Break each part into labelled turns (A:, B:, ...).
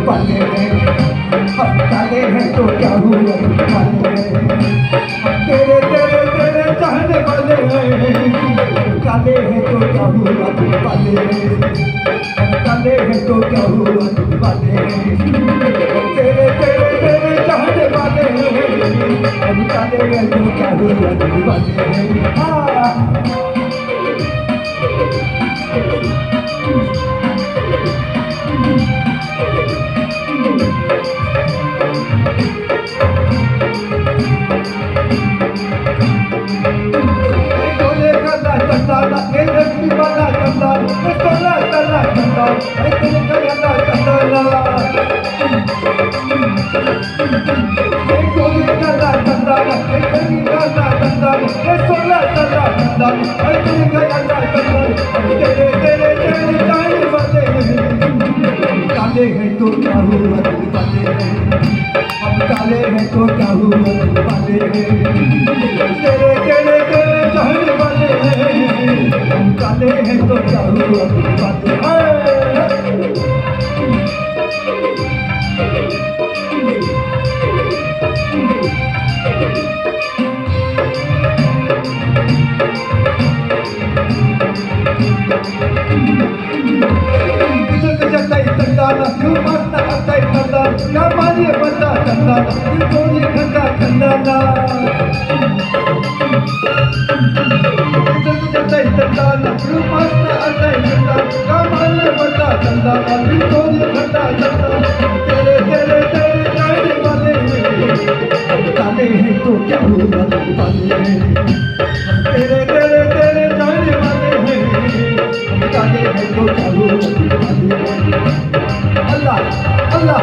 A: वाले हम काले हैं तो क्या हुआ काले तेरे तेरे तेरे चाहने वाले हैं काले हैं तो क्या हुआ वाले हम काले हैं तो क्या हुआ वाले तेरे तेरे तेरे चाहने वाले हैं हम काले हैं तो क्या हुआ वाले हाँ काले हैं तो क्या हुआ वाले हम काले हैं तो क्या हुआ वाले तेरे तेरे तेरे चाहने वाले हम काले हैं तो क्या हुआ वाले You must not have time to learn. Your money must not have learned. You don't even have to learn. You must not have time to learn. Your money must not have learned. You don't even have to learn. तेरे तेरे तेरे जाने वाले काले हैं तो क्या हुआ वाले तेरे तेरे तेरे जाने वाले हैं काले हैं तो क्या हुआ वाले Allah, Allah,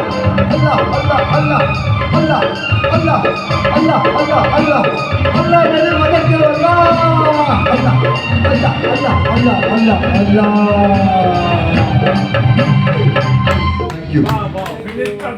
A: Allah, Allah, Allah, Allah, Allah, Allah, Allah, Allah, Allah, मेरे मदद करो Allah, Allah, Allah, Allah, Allah, Allah, Allah. Thank you.